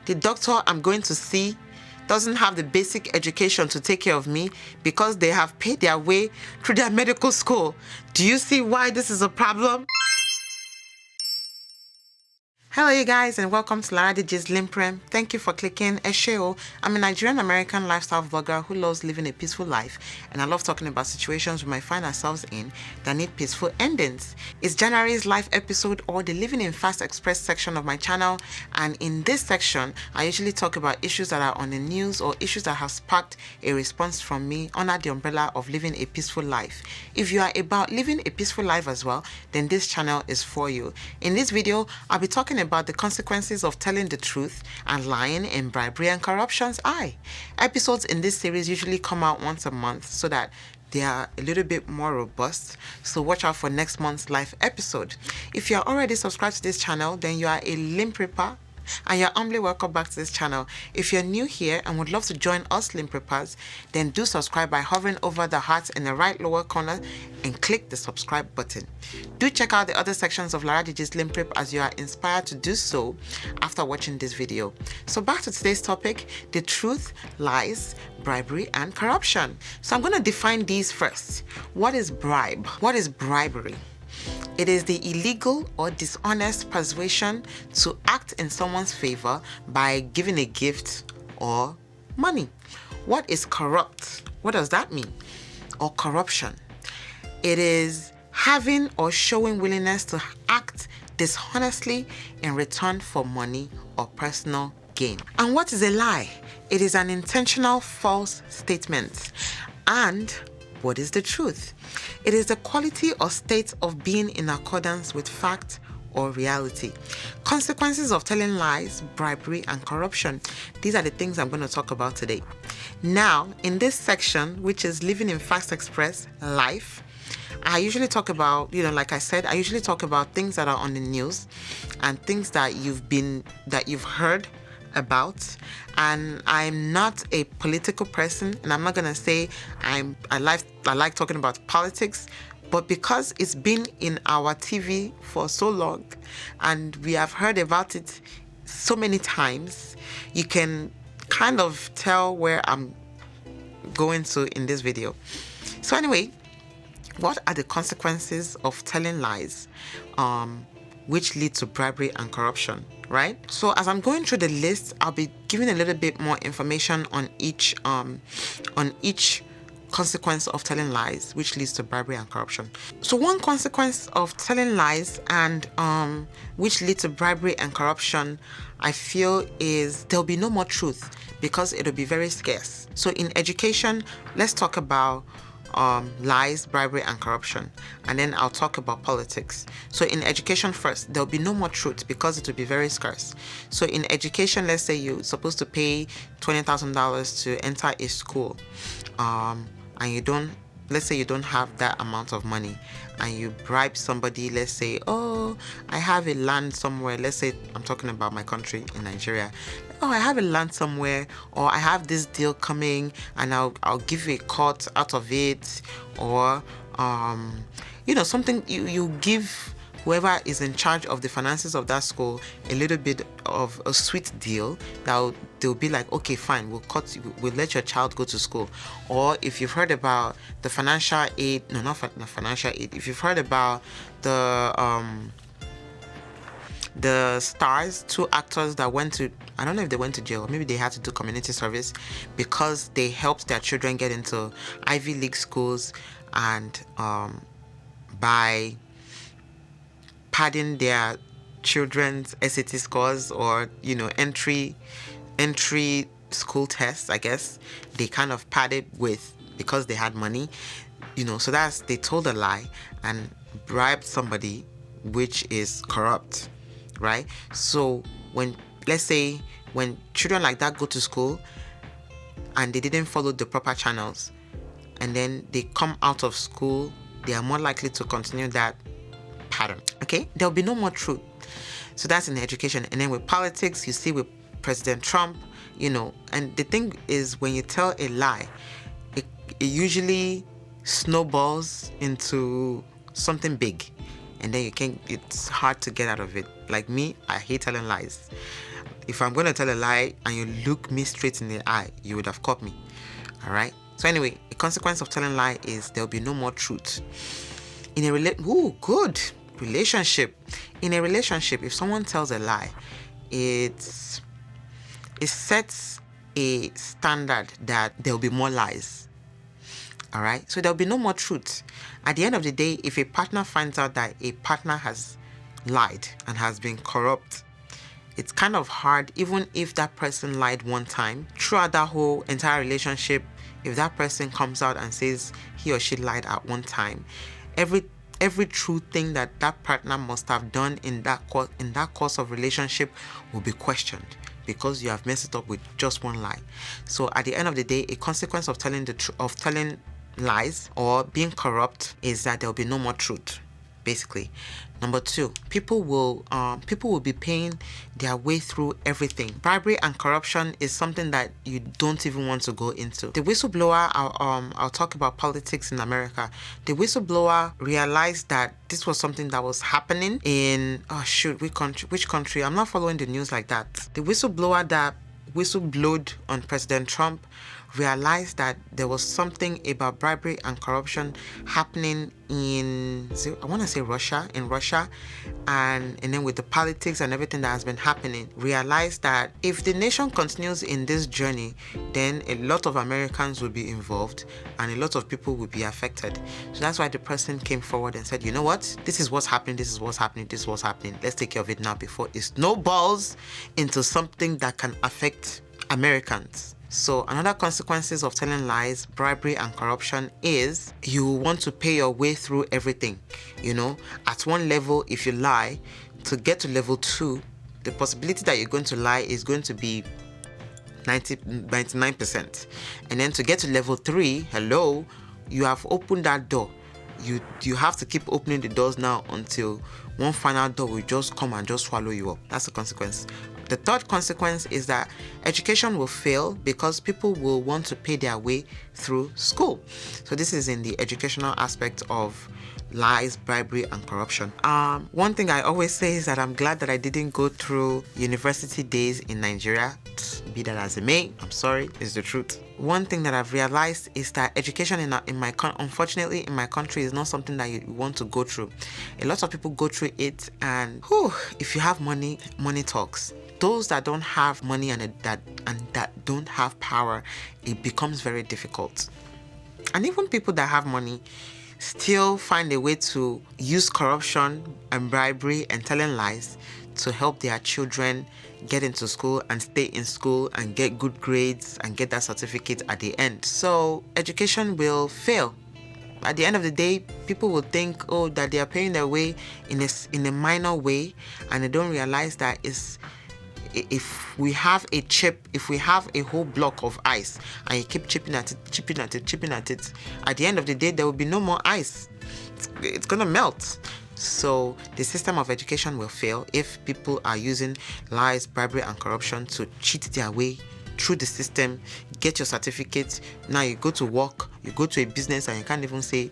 The doctor I'm going to see doesn't have the basic education to take care of me because they have paid their way through their medical school. Do you see why this is a problem? Hello you guys, and welcome to Laraddiji's LinPRinP. Thank you for clicking. H.A.I.R. I'm a Nigerian-American lifestyle vlogger who loves living a peaceful life, and I love talking about situations we might find ourselves in that need peaceful endings. It's January's live episode, or the Living in Fast Express section of my channel, and in this section I usually talk about issues that are on the news or issues that have sparked a response from me under the umbrella of living a peaceful life. If you are about living a peaceful life as well, then this channel is for you. In this video, I'll be talking about the consequences of telling the truth and lying in bribery and corruption's eye. Episodes in this series usually come out once a month so that they are a little bit more robust, so watch out for next month's live episode. If you are already subscribed to this channel, then you are a LinPRinper, and you're humbly welcome back to this channel. If you're new here and would love to join us LinPRinpers, then do subscribe by hovering over the heart in the right lower corner and click the subscribe button. Do check out the other sections of Laraddiji's LinPRinP as you are inspired to do so after watching this video. So back to today's topic: the truth, lies, bribery, and corruption. So I'm going to define these first. What is bribe? What is bribery? It is the illegal or dishonest persuasion to act in someone's favor by giving a gift or money. What is corrupt? What does that mean? Or corruption? It is having or showing willingness to act dishonestly in return for money or personal gain. And what is a lie? It is an intentional false statement. And what is the truth? It is the quality or state of being in accordance with fact or reality. Consequences of telling lies, bribery, and corruption. These are the things I'm going to talk about today. Now, in this section, which is Living in Fast Express Life, I usually talk about, like I said, I usually talk about things that are on the news and things that you've heard about. And I'm not a political person, and I'm not gonna say I like talking about politics, but because it's been in our TV for so long and we have heard about it so many times, you can kind of tell where I'm going to in this video. So anyway, what are the consequences of telling lies which lead to bribery and corruption, right? So as I'm going through the list, I'll be giving a little bit more information on each consequence of telling lies which leads to bribery and corruption. So one consequence of telling lies and which leads to bribery and corruption, I feel, is there'll be no more truth because it'll be very scarce. So in education, let's talk about lies, bribery, and corruption, and then I'll talk about politics. So in education first, there'll be no more truth because it will be very scarce. So in education, let's say you're supposed to pay $20,000 to enter a school, and let's say you don't have that amount of money, and you bribe somebody. Let's say, oh, I have a land somewhere. Let's say I'm talking about my country in Nigeria. Oh, I have a land somewhere, or I have this deal coming, and I'll give you a cut out of it, or something you give whoever is in charge of the finances of that school a little bit of a sweet deal that they'll be like, okay, fine, we'll let your child go to school. Or if you've heard about the financial aid, not financial aid, if you've heard about the stars, two actors that went to, I don't know if they went to jail, or maybe they had to do community service because they helped their children get into Ivy League schools, and by padding their children's SAT scores or entry school tests, I guess they kind of padded with, because they had money, so they told a lie and bribed somebody, which is corrupt, right? So let's say when children like that go to school and they didn't follow the proper channels, and then they come out of school, they are more likely to continue that pattern. Okay, there'll be no more truth. So that's in education. And then with politics, you see with President Trump, and the thing is, when you tell a lie, it usually snowballs into something big, and then it's hard to get out of it. Like me, I hate telling lies. If I'm going to tell a lie and you look me straight in the eye, you would have caught me. All right. So anyway, a consequence of telling lie is there'll be no more truth. In a relationship. In a relationship, if someone tells a lie, it sets a standard that there'll be more lies. All right. So there'll be no more truth. At the end of the day, if a partner finds out that a partner has lied and has been corrupt, it's kind of hard, even if that person lied one time, throughout that whole entire relationship, if that person comes out and says he or she lied at one time, every true thing that partner must have done in that course of relationship will be questioned, because you have messed it up with just one lie. So at the end of the day, a consequence of telling lies or being corrupt is that there will be no more truth, basically. Number 2, people will be paying their way through everything. Bribery and corruption is something that you don't even want to go into. The whistleblower, I'll talk about politics in America. The whistleblower realized that this was something that was happening in which country? I'm not following the news like that. The whistleblower that whistleblowed on President Trump realized that there was something about bribery and corruption happening in Russia, and then with the politics and everything that has been happening, realized that if the nation continues in this journey, then a lot of Americans will be involved and a lot of people will be affected. So that's why the person came forward and said, you know what, this is what's happening, let's take care of it now before it snowballs into something that can affect Americans. So another consequences of telling lies, bribery and corruption is you want to pay your way through everything. At one level, if you lie, to get to level 2, the possibility that you're going to lie is going to be 99%. And then to get to level 3, you have opened that door. You have to keep opening the doors now until one final door will just come and just swallow you up. That's the consequence. The third consequence is that education will fail because people will want to pay their way through school. So this is in the educational aspect of lies, bribery, and corruption. One thing I always say is that I'm glad that I didn't go through university days in Nigeria. Be that as it may, I'm sorry, it's the truth. One thing that I've realized is that education unfortunately in my country is not something that you want to go through. A lot of people go through it, and if you have money, money talks. Those that don't have money and that don't have power, it becomes very difficult. And even people that have money still find a way to use corruption and bribery and telling lies to help their children get into school and stay in school and get good grades and get that certificate at the end. So education will fail. At the end of the day, people will think, that they are paying their way in a minor way, and they don't realize that if we have a whole block of ice and you keep chipping at it, at the end of the day, there will be no more ice. It's going to melt. So the system of education will fail if people are using lies, bribery, and corruption to cheat their way through the system, get your certificate. Now you go to work, you go to a business, and you can't even say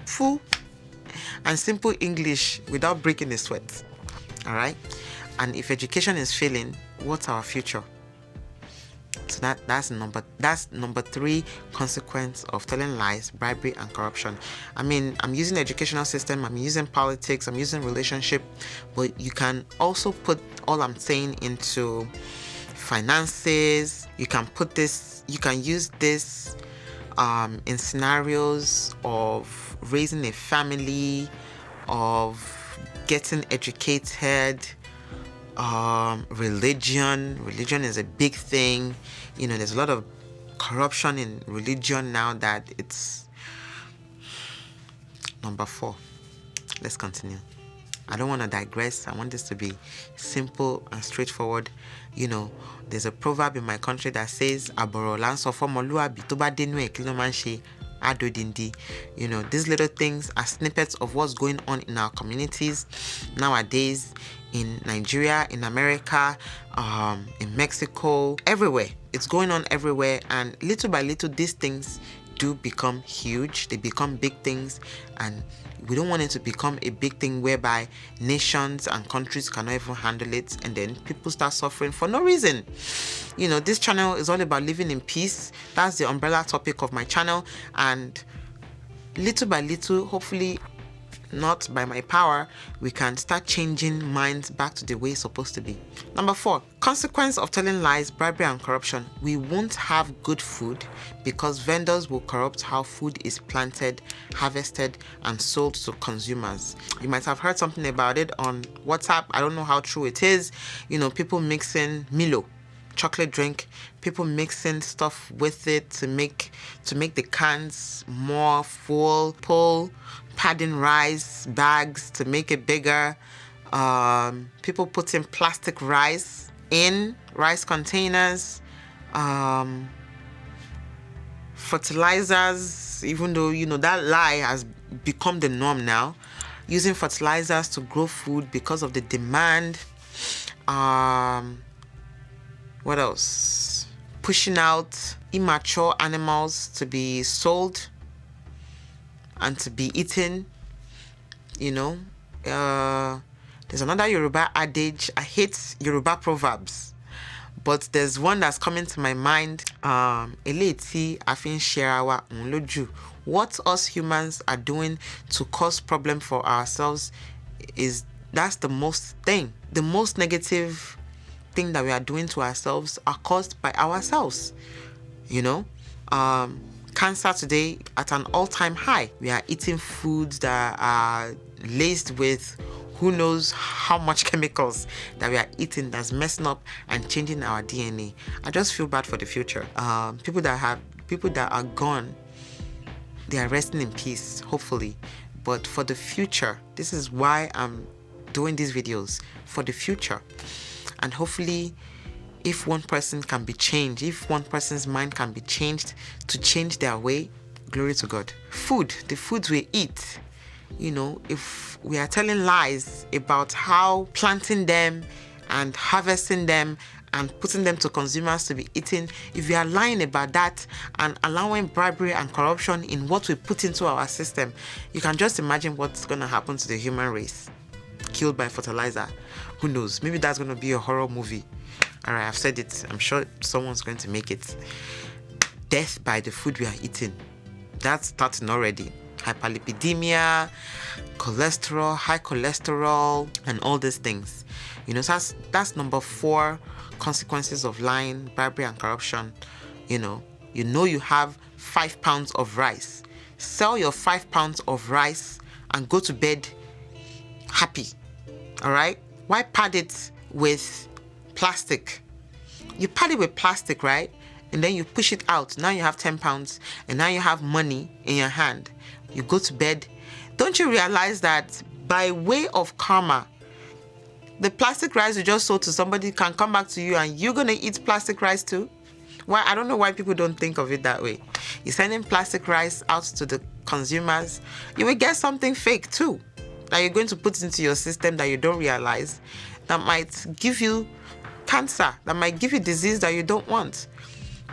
full and simple English without breaking a sweat. All right? And if education is failing, what's our future? So that's number 3 consequence of telling lies, bribery, and corruption. I mean, I'm using the educational system, I'm using politics, I'm using relationship, but you can also put all I'm saying into finances. You can use this in scenarios of raising a family, of getting educated. Religion is a big thing. There's a lot of corruption in religion now that it's number 4. Let's continue. I don't want to digress. I want this to be simple and straightforward. There's a proverb in my country that says aboro lanso fomoluabi to ba denu e kilo man se adodindi. These little things are snippets of what's going on in our communities nowadays, in Nigeria, in America, in Mexico, everywhere. It's going on everywhere, and little by little these things do become huge, they become big things, and we don't want it to become a big thing whereby nations and countries cannot even handle it, and then people start suffering for no reason. You know, this channel is all about living in peace. That's the umbrella topic of my channel, and little by little, hopefully not by my power, we can start changing minds back to the way it's supposed to be. Number 4, consequence of telling lies, bribery, and corruption. We won't have good food because vendors will corrupt how food is planted, harvested, and sold to consumers. You might have heard something about it on WhatsApp. I don't know how true it is. You know, people mixing Milo, chocolate drink, people mixing stuff with it to make the cans more full, padding rice bags to make it bigger. People putting plastic rice in rice containers, fertilizers, even though, you know, that lie has become the norm now, using fertilizers to grow food because of the demand. What else? Pushing out immature animals to be sold and to be eaten. You know, there's another Yoruba adage. I hate Yoruba proverbs, but there's one that's coming to my mind. L.I.F.E, H.A.I.R. What us humans are doing to cause problem for ourselves that's the most negative thing that we are doing to ourselves are caused by ourselves. You know, cancer today at an all-time high. We are eating foods that are laced with who knows how much chemicals that we are eating that's messing up and changing our DNA. I just feel bad for the future. People that are gone, they are resting in peace, hopefully. But for the future, this is why I'm doing these videos, for the future. And hopefully, if one person can be changed, if one person's mind can be changed to change their way, glory to God. Food, the foods we eat, you know, if we are telling lies about how planting them and harvesting them and putting them to consumers to be eaten, if we are lying about that and allowing bribery and corruption in what we put into our system, you can just imagine what's going to happen to the human race. Killed by fertilizer. Who knows? Maybe that's going to be a horror movie. All right, I've said it. I'm sure someone's going to make it. Death by the food we are eating. That's starting already. Hyperlipidemia, cholesterol, high cholesterol, and all these things. You know, so that's number 4 consequences of lying, bribery, and corruption. You know you have 5 pounds of rice. Sell your 5 pounds of rice and go to bed happy. All right? Why pad it with plastic? You pad it with plastic, right? And then you push it out. Now you have 10 pounds and now you have money in your hand. You go to bed. Don't you realize that by way of karma, the plastic rice you just sold to somebody can come back to you and you're going to eat plastic rice too? Why? I don't know why people don't think of it that way. You're sending plastic rice out to the consumers. You will get something fake too that you're going to put into your system that you don't realize, that might give you cancer, that might give you disease that you don't want.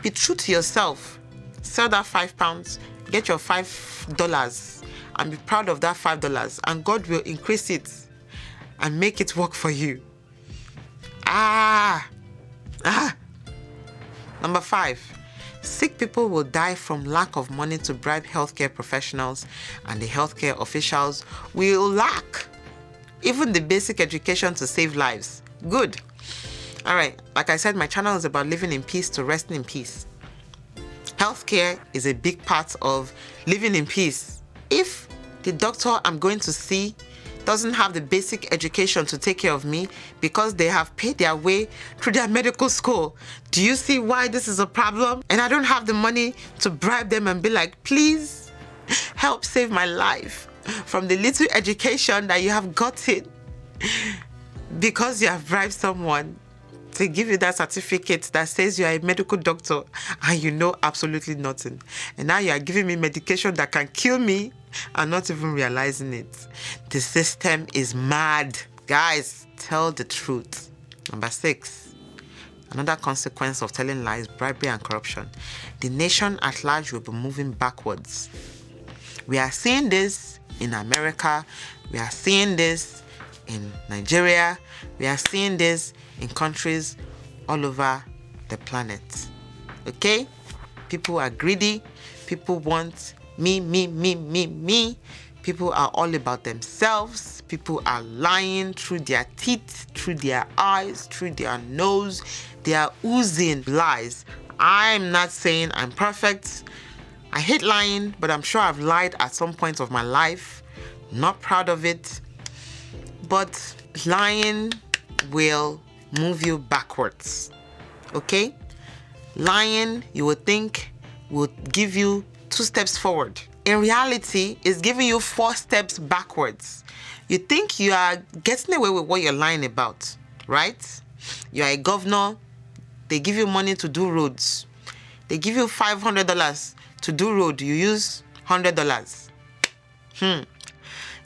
Be true to yourself. Sell that 5 pounds, get your $5 and be proud of that $5, and God will increase it and make it work for you. Number 5. Sick people will die from lack of money to bribe healthcare professionals, and the healthcare officials will lack even the basic education to save lives. Good. All right, like I said, my channel is about living in peace to resting in peace. Healthcare is a big part of living in peace. If the doctor I'm going to see doesn't have the basic education to take care of me because they have paid their way through their medical school, do you see why this is a problem? And I don't have the money to bribe them and be like, please help save my life from the little education that you have gotten because you have bribed someone to give you that certificate that says you are a medical doctor and you know absolutely nothing. And now you are giving me medication that can kill me and not even realizing it. The system is mad. Guys, tell the truth. Number 6, Another consequence of telling lies, bribery and corruption. The nation at large will be moving backwards. We are seeing this in America. We are seeing this in Nigeria. We are seeing this in countries all over the planet. Okay? People are greedy. People want me. People are all about themselves. People are lying through their teeth, through their eyes, through their nose. They are oozing lies. I'm not saying I'm perfect. I hate lying, but I'm sure I've lied at some point of my life. Not proud of it. But lying will move you backwards. Okay? Lying, you would think, will give you 2 steps forward. In reality, it's giving you 4 steps backwards. You think you are getting away with what you're lying about, right? You are a governor. They give you money to do roads. They give you $500 to do road. You use $100.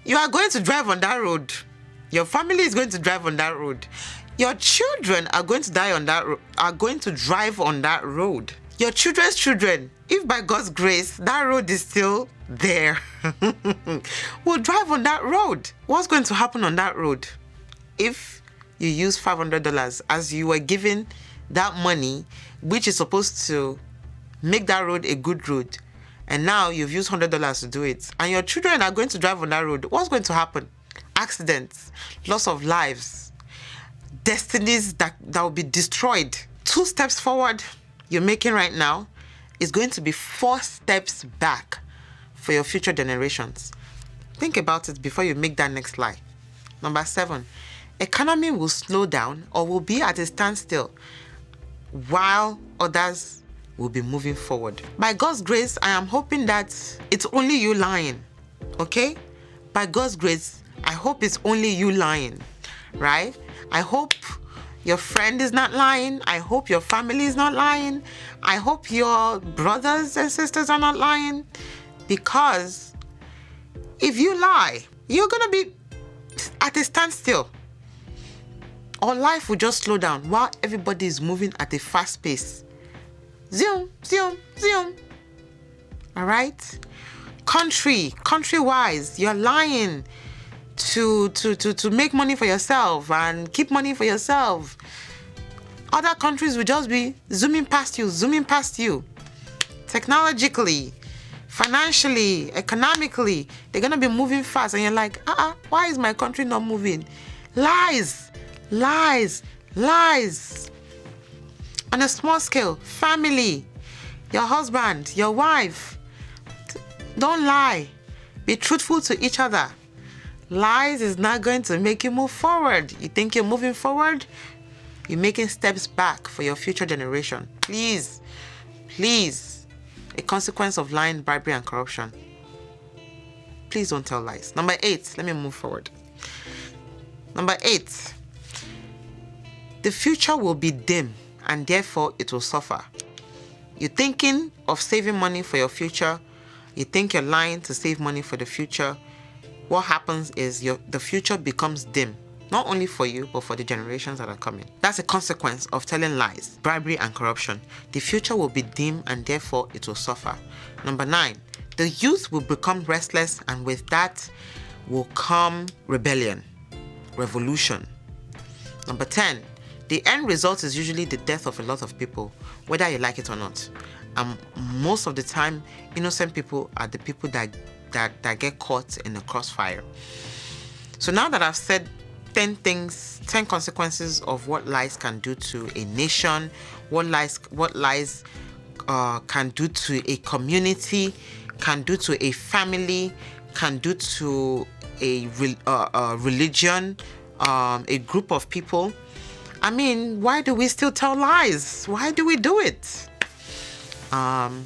You are going to drive on that road. Your family is going to drive on that road. Your children are going to die on that are going to drive on that road. Your children's children, if by God's grace that road is still there, will drive on that road. What's going to happen on that road if you use $500 as you were given that money, which is supposed to make that road a good road, and now you've used $100 to do it, and your children are going to drive on that road? What's going to happen? Accidents, loss of lives, destinies that will be destroyed. 2 steps forward you're making right now is going to be 4 steps back for your future generations. Think about it before you make that next lie. Number 7, economy will slow down or will be at a standstill while others will be moving forward. By God's grace, I am hoping that it's only you lying. Okay? By God's grace, I hope it's only you lying, right? I hope your friend is not lying. I hope your family is not lying. I hope your brothers and sisters are not lying. Because if you lie, you're going to be at a standstill. Or life will just slow down while everybody is moving at a fast pace. Zoom, zoom, zoom. All right? Country-wise, you're lying to make money for yourself and keep money for yourself. Other countries will just be zooming past you. Technologically, financially, economically, they're going to be moving fast. And you're like, why is my country not moving? Lies. On a small scale, family, your husband, your wife, don't lie. Be truthful to each other. Lies is not going to make you move forward. You think you're moving forward? You're making steps back for your future generation. Please. A consequence of lying, bribery, and corruption. Please don't tell lies. Number 8, let me move forward. Number 8, the future will be dim and therefore it will suffer. You're thinking of saving money for your future. You think you're lying to save money for the future. What happens is the future becomes dim, not only for you, but for the generations that are coming. That's a consequence of telling lies, bribery, and corruption. The future will be dim and therefore it will suffer. Number 9, the youth will become restless, and with that will come rebellion, revolution. Number 10, the end result is usually the death of a lot of people, whether you like it or not. And most of the time, innocent people are the people that get caught in the crossfire. So now that I've said 10 consequences of what lies can do to a nation, what lies can do to a community, can do to a family, can do to a religion, a group of people. I mean, why do we still tell lies? Why do we do it? There's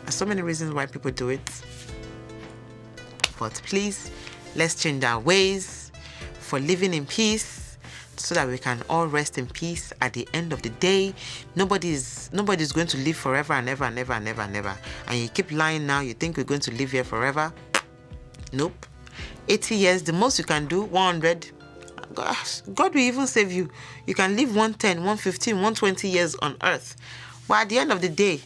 so many reasons why people do it. But please, let's change our ways for living in peace so that we can all rest in peace at the end of the day. Nobody's going to live forever and ever and ever and ever and ever. And you keep lying now, you think we're going to live here forever? Nope. 80 years, the most you can do, 100. God will even save you. You can live 110, 115, 120 years on earth. But at the end of the day,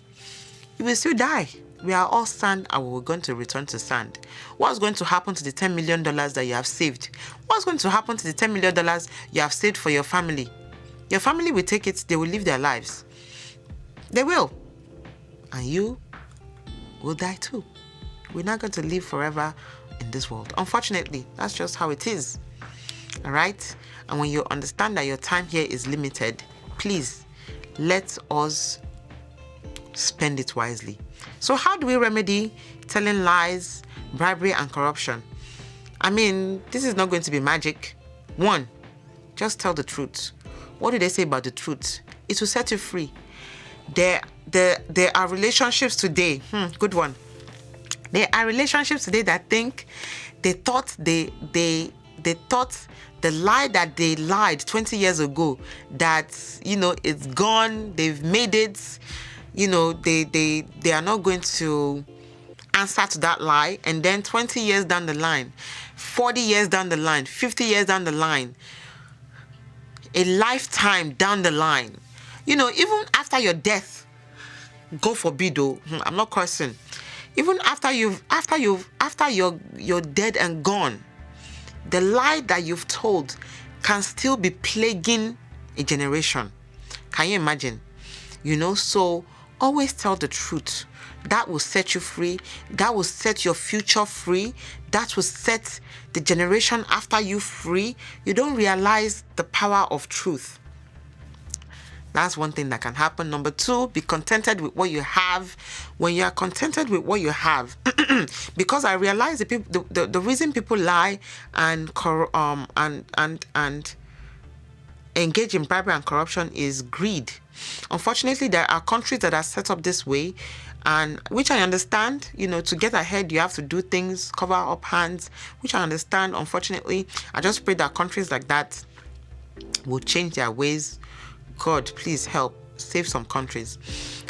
you will still die. We are all sand and we're going to return to sand. What's going to happen to the $10 million that you have saved? What's going to happen to the $10 million you have saved for your family? Your family will take it, they will live their lives. They will. And you will die too. We're not going to live forever in this world. Unfortunately, that's just how it is. All right? And when you understand that your time here is limited, please let us spend it wisely. So how do we remedy telling lies, bribery, and corruption? I mean, this is not going to be magic. 1, just tell the truth. What do they say about the truth? It will set you free. There are relationships today. Good one. There are relationships today that think they thought they thought the lie that they lied 20 years ago, that, it's gone, they've made it, they are not going to answer to that lie. And then 20 years down the line, 40 years down the line, 50 years down the line, a lifetime down the line, even after your death, God forbid, I'm not cursing, even after you're dead and gone, the lie that you've told can still be plaguing a generation. Can you imagine? So always tell the truth. That will set you free. That will set your future free. That will set the generation after you free. You don't realize the power of truth. That's one thing that can happen. Number 2, be contented with what you have. When you are contented with what you have, because I realize the reason people lie and engage in bribery and corruption is greed. Unfortunately, there are countries that are set up this way, and which I understand. To get ahead, you have to do things, cover up hands, which I understand. Unfortunately, I just pray that countries like that will change their ways. God, please help save some countries,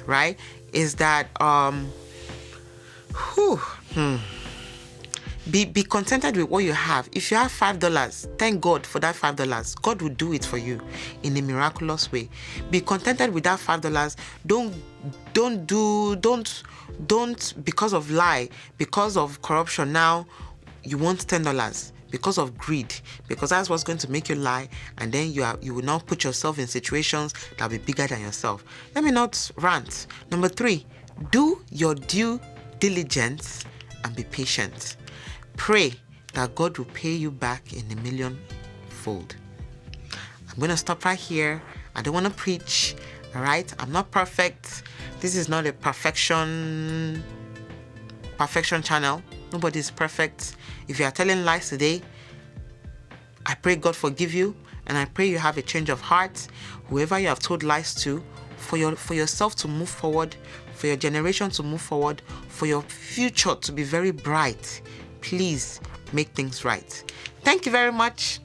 right? Is that be contented with what you have. If you have $5, thank God for that $5. God will do it for you in a miraculous way. Be contented with that $5. Don't because of lie, because of corruption. Now you want $10. Because of greed, because that's what's going to make you lie, and then you will now put yourself in situations that will be bigger than yourself. Let me not rant. Number 3, do your due diligence and be patient. Pray that God will pay you back in 1,000,000-fold. I'm going to stop right here. I don't want to preach, all right? I'm not perfect. This is not a perfection channel. Nobody is perfect. If you are telling lies today, I pray God forgive you, and I pray you have a change of heart. Whoever you have told lies to, for yourself to move forward, for your generation to move forward, for your future to be very bright, please make things right. Thank you very much.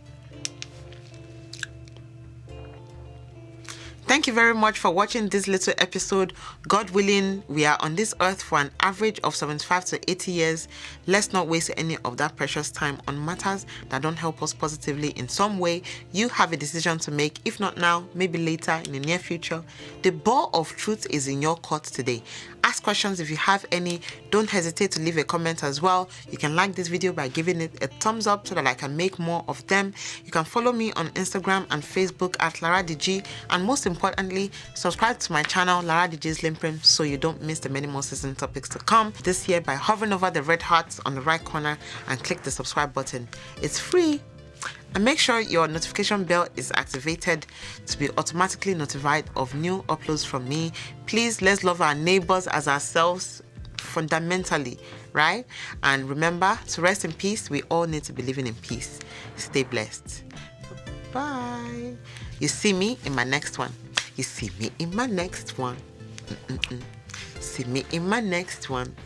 Thank you very much for watching this little episode. God willing, we are on this earth for an average of 75 to 80 years. Let's not waste any of that precious time on matters that don't help us positively in some way. You have a decision to make. If not now, maybe later in the near future. The ball of truth is in your court today. Ask questions if you have any. Don't hesitate to leave a comment as well. You can like this video by giving it a thumbs up so that I can make more of them. You can follow me on Instagram and Facebook at Laraddiji, and most importantly, subscribe to my channel Laraddiji's LinPRinP so you don't miss the many more season topics to come this year by hovering over the red hearts on the right corner and click the subscribe button. It's free. And make sure your notification bell is activated to be automatically notified of new uploads from me. Please, let's love our neighbors as ourselves fundamentally, right? And remember to rest in peace. We all need to be living in peace. Stay blessed. Bye. You see me in my next one. You see me in my next one. See me in my next one.